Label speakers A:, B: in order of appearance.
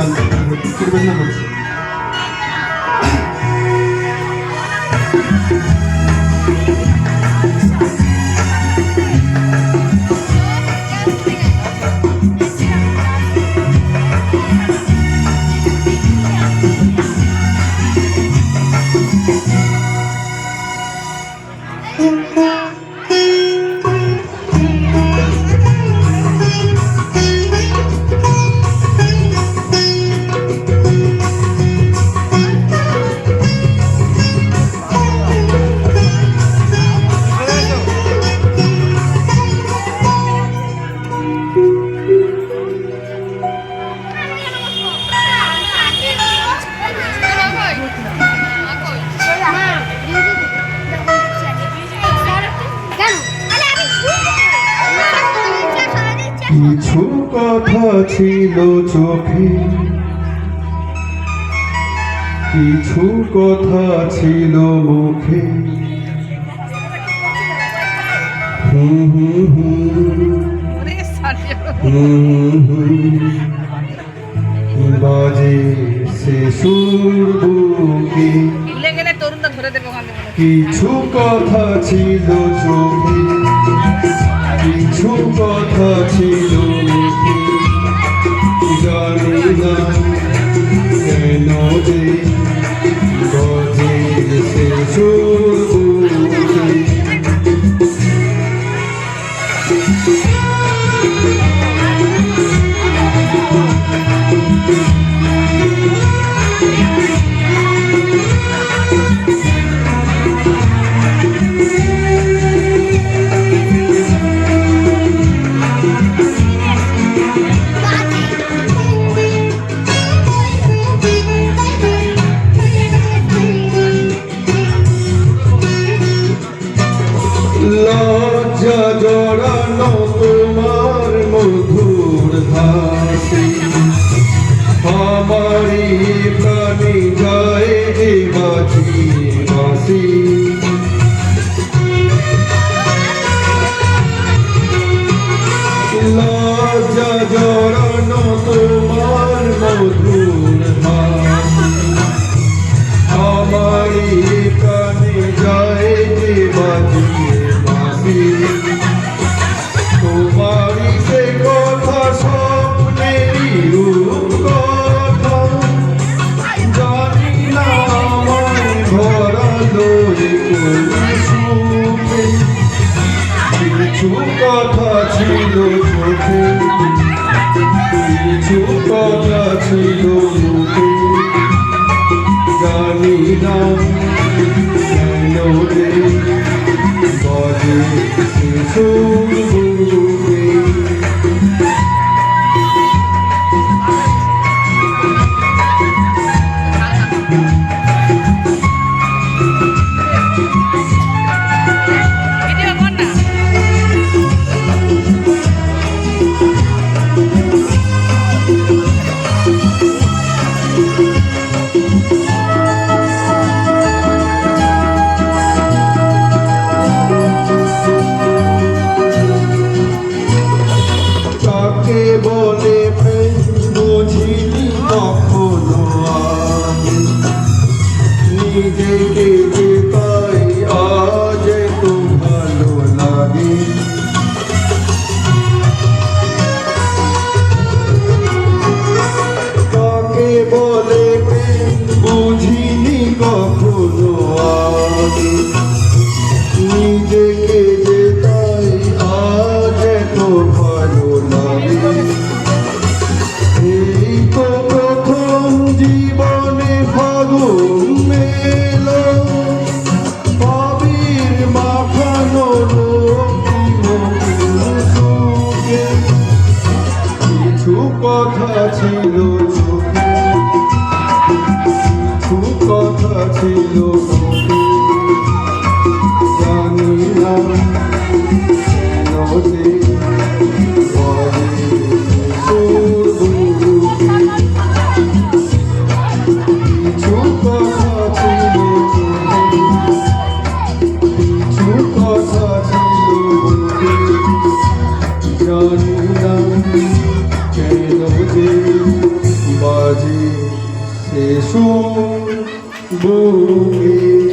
A: গান করবেন না বলছি। কিছু কথা ছিল চোখে, কিছু কথা ছিল মুখে, বাজে সে সুর বুকে। কিছু কথা ছিল চোখে, কিছু কথা ছিল মুখে, জানি না কেন যে বাজে সে সুর বুকে। লজ্জা জড়ানো তোমার মধুর হাসি, আমারই প্রাণী যায় বাঁচি বাঁচি। লজ্জা জড়ানো তোমার মধুর হাসি, আমারই প্রাণী যায় বাঁচি। তোমারই সে কথা স্বপ্নেরই রূপকথা, জানি না আমায় ভরালো সুখে। কিছু কথা ছিল চোখে, কিছু কথা ছিল মুখে, জানি না কেন রে বাজে সে সুর বুকে। বলে প্রেম বুঝিনি কখনো আগে, নিজেকে যে তাই আজ তো ভালো লাগে। কাকে বলে প্রেম বুঝিনি কখনো আগে, নিজেকে যে তাই আজ তো ভালো লাগে। এই তো প্রথম জীবনে ফাগুন মেলো, আবির মাখানো সুখে। কিছু কথা ছিল চোখে, কিছু কথা ছিল মুখে, জানি না কেন যে জানি না কেন যে বাজে শেষ বুকে